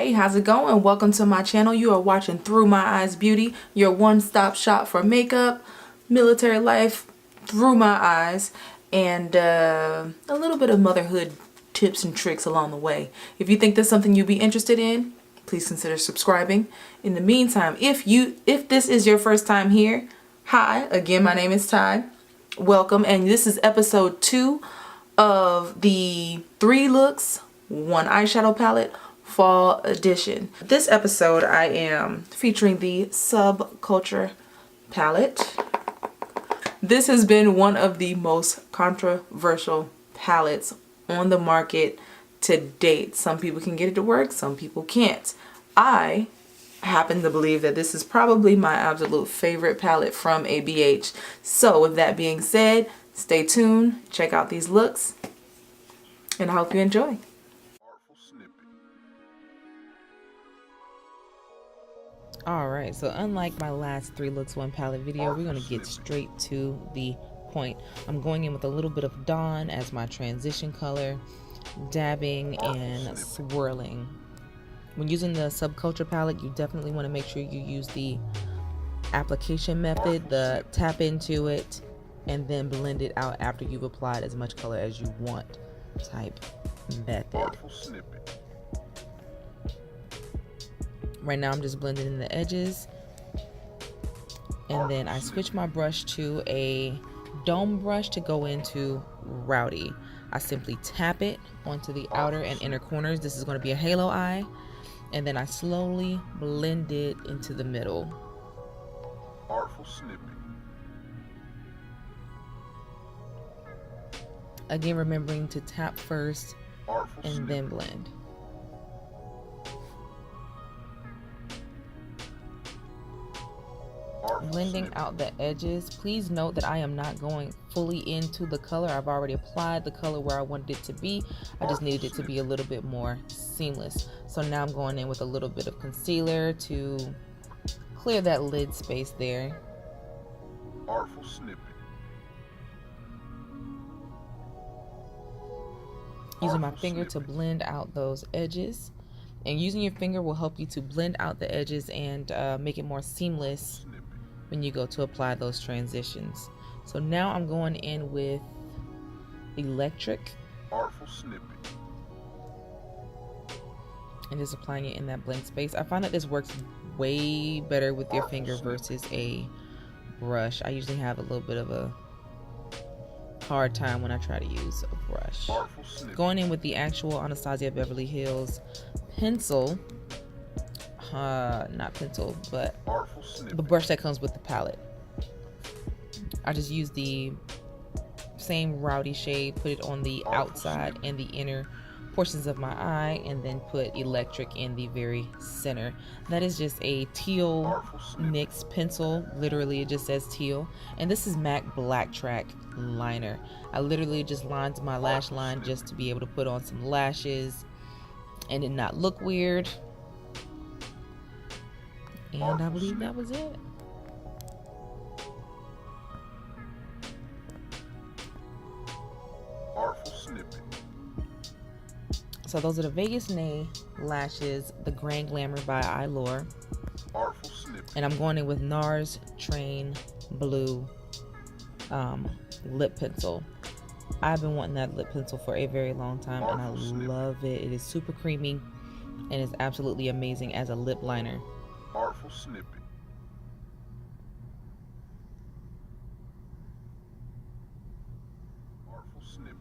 Hey, how's it going? Welcome to my channel. You are watching Through My Eyes Beauty, your one-stop shop for makeup, military life, through my eyes, and a little bit of motherhood tips and tricks along the way. If you think that's something you'd be interested in, please consider subscribing. In the meantime, if this is your first time here, hi, again, my name is Ty. Welcome, and this is episode 2 of the 3 looks, 1 eyeshadow palette fall edition. This episode I am featuring the Subculture palette. This has been one of the most controversial palettes on the market to date. Some people can get it to work, some people can't. I happen to believe that this is probably my absolute favorite palette from ABH. So with that being said, stay tuned, check out these looks, and I hope you enjoy. Alright, so unlike my last 3 looks 1 palette video, we're going to get straight to the point. I'm going in with a little bit of Dawn as my transition color, dabbing and swirling. When using the Subculture palette, you definitely want to make sure you use the application method, the tap into it, and then blend it out after you've applied as much color as you want type method. Right now I'm just blending in the edges, and then I switch my brush to a dome brush to go into Rowdy. I simply tap it onto the outer and inner corners. This is going to be a halo eye, and then I slowly blend it into the middle. Again, remembering to tap first and then blend. Blending out the edges. Please note that I am not going fully into the color. I've already applied the color where I wanted it to be. I just needed it to be a little bit more seamless. So now I'm going in with a little bit of concealer to clear that lid space there. Using my finger to blend out those edges. And using your finger will help you to blend out the edges and make it more seamless when you go to apply those transitions. So now I'm going in with Electric and just applying it in that blank space. I find that this works way better with your finger versus a brush. I usually have a little bit of a hard time when I try to use a brush. Going in with the actual Anastasia Beverly Hills pencil, not pencil, but the brush that comes with the palette. I just use the same Rowdy shade, put it on the outside and the inner portions of my eye, and then put Electric in the very center. That is just a teal NYX pencil. Literally it just says teal, and this is MAC Blacktrack liner. I literally just lined my lash line just to be able to put on some lashes and it not look weird. And I believe that was it. So those are the Vegas Nay lashes, the Grand Glamour by Eylure. And I'm going in with NARS Train Blue lip pencil. I've been wanting that lip pencil for a very long time, and I love it. It is super creamy and is absolutely amazing as a lip liner. Artful snippet. Artful snippet.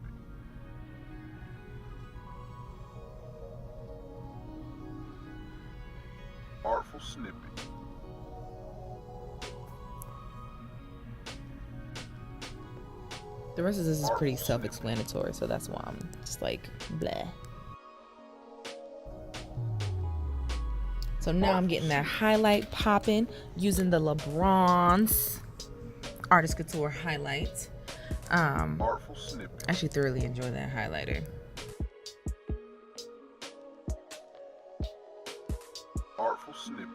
Artful snippet. The rest of this is pretty self-explanatory, so that's why I'm just like, bleh. So now I'm getting that highlight popping using the LaBronze Artist Couture highlight. I actually thoroughly enjoy that highlighter. Artful snippet.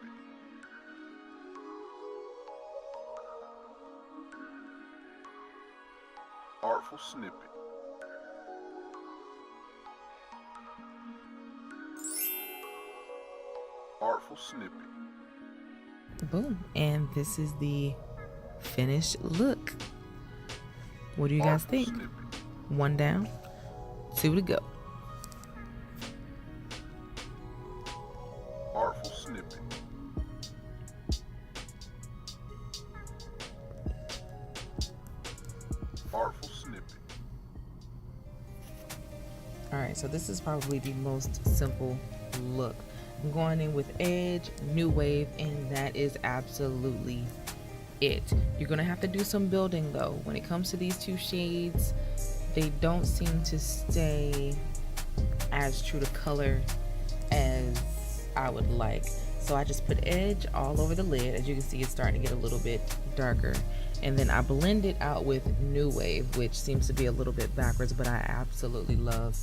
Artful snippet. Artful snippet. Boom. And this is the finished look. What do you guys think? Snippet. 1 down, 2 to go. Artful snippet. Artful snippet. Alright, so this is probably the most simple look. I'm going in with Edge, New Wave, and that is absolutely it. You're gonna have to do some building though. When it comes to these two shades, they don't seem to stay as true to color as I would like. So I just put Edge all over the lid. As you can see, it's starting to get a little bit darker. And then I blend it out with New Wave, which seems to be a little bit backwards, but I absolutely love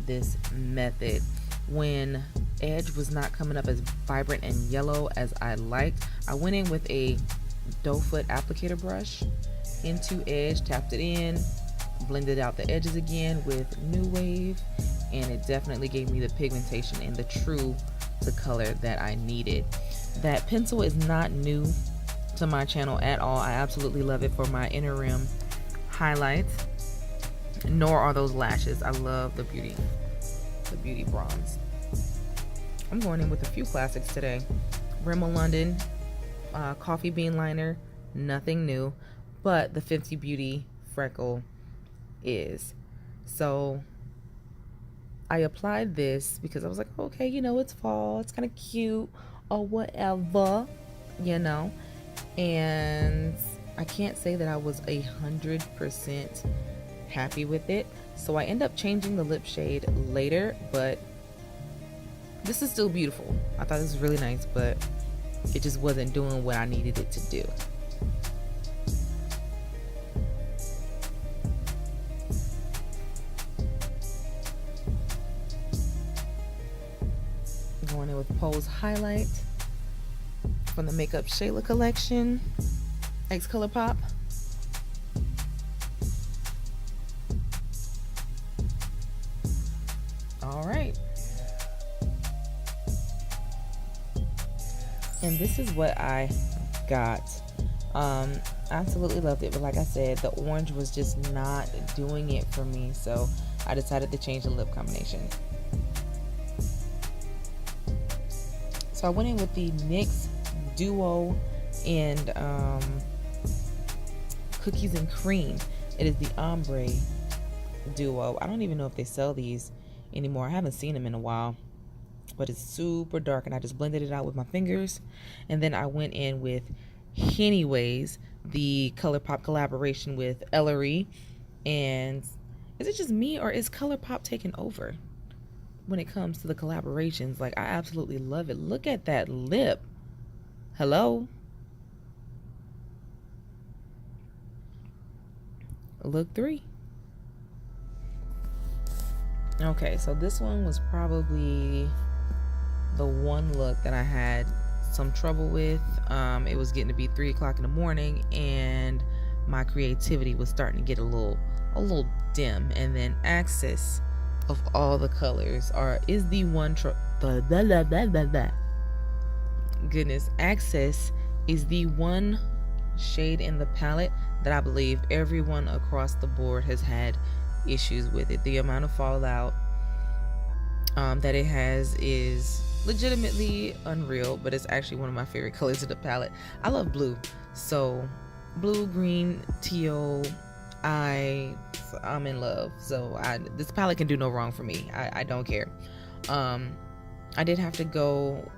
this method. When Edge was not coming up as vibrant and yellow as I liked, I went in with a doe foot applicator brush into Edge, tapped it in, blended out the edges again with New Wave, and it definitely gave me the pigmentation and the true to color that I needed. That pencil is not new to my channel at all. I absolutely love it for my inner rim highlights, nor are those lashes. I love the beauty bronze. I'm going in with a few classics today. Rimmel London coffee bean liner, nothing new, but the Fenty Beauty Freckle is. So I applied this because I was like, okay, you know, it's fall, it's kind of cute or whatever, you know. And I can't say that I was 100% happy with it, so I end up changing the lip shade later, but this is still beautiful. I thought this was really nice, but it just wasn't doing what I needed it to do. Going in with Pose Highlight from the Makeup Shayla collection, X Colourpop. All right. And this is what I got. Absolutely loved it, but like I said, the orange was just not doing it for me, so I decided to change the lip combination. So I went in with the NYX Duo and Cookies and Cream. It is the Ombre Duo. I don't even know if they sell these anymore. I haven't seen them in a while, but it's super dark, and I just blended it out with my fingers. And then I went in with Anyways, the Colourpop collaboration with Ellarie. And is it just me, or is Colourpop taking over when it comes to the collaborations? Like, I absolutely love it. Look at that lip. Hello? Look 3. Okay, so this one was probably the one look that I had some trouble with. It was getting to be 3 o'clock in the morning, and my creativity was starting to get a little dim. And then Access of all the colors is the one goodness, Access is the one shade in the palette that I believe everyone across the board has had issues with it. The amount of fallout that it has is legitimately unreal, but it's actually one of my favorite colors of the palette. I love blue, so blue, green, teal, I'm in love. So this palette can do no wrong for me. I don't care. I did have to go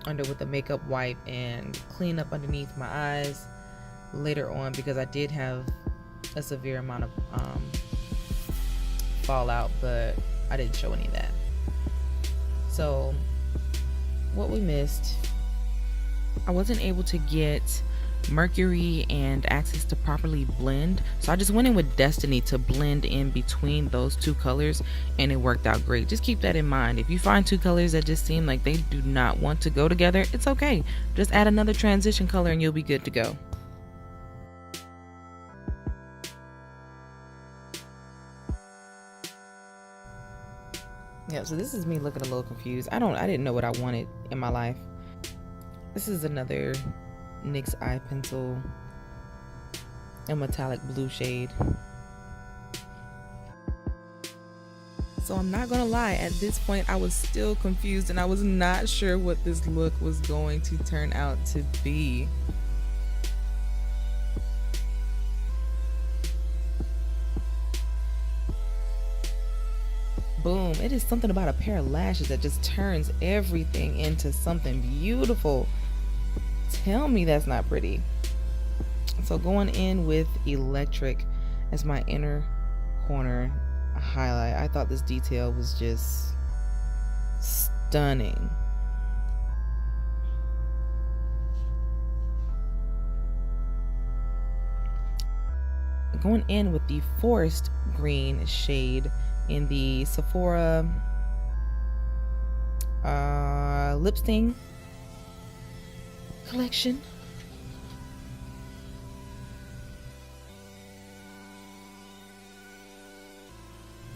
under with a makeup wipe and clean up underneath my eyes later on, because I did have a severe amount of fallout, but I didn't show any of that. So what we missed, I wasn't able to get Mercury and Access to properly blend, so I just went in with Destiny to blend in between those two colors, and it worked out great. Just keep that in mind. If you find two colors that just seem like they do not want to go together, it's okay. Just add another transition color and you'll be good to go. Yeah, so this is me looking a little confused. I didn't know what I wanted in my life. This is another NYX eye pencil, a metallic blue shade. So I'm not gonna lie, at this point I was still confused and I was not sure what this look was going to turn out to be. Boom. It is something about a pair of lashes that just turns everything into something beautiful. Tell me that's not pretty. So going in with Electric as my inner corner highlight. I thought this detail was just stunning. Going in with the forest green shade in the Sephora lip stain collection.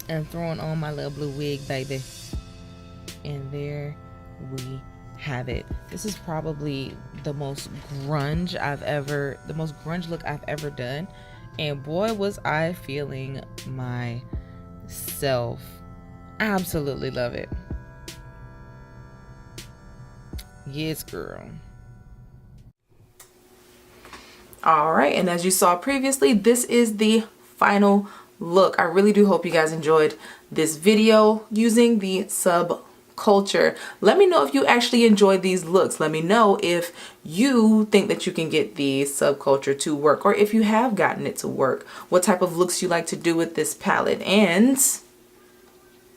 And throwing on my little blue wig, baby. And there we have it. This is probably the most grunge look I've ever done. And boy, was I feeling myself. Absolutely love it. Yes, girl. All right, and as you saw previously, this is the final look. I really do hope you guys enjoyed this video using the Subculture. Let me know if you actually enjoyed these looks. Let me know if you think that you can get the Subculture to work, or if you have gotten it to work, what type of looks you like to do with this palette, and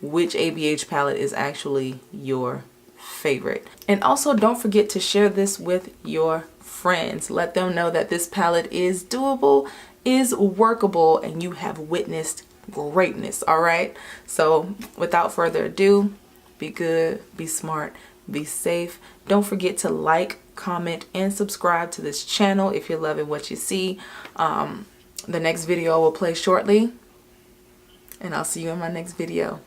which ABH palette is actually your favorite. And also don't forget to share this with your friends. Let them know that this palette is doable, is workable, and you have witnessed greatness. All right, so without further ado, be good, be smart, be safe. Don't forget to like, comment, and subscribe to this channel if you're loving what you see. The next video will play shortly, and I'll see you in my next video.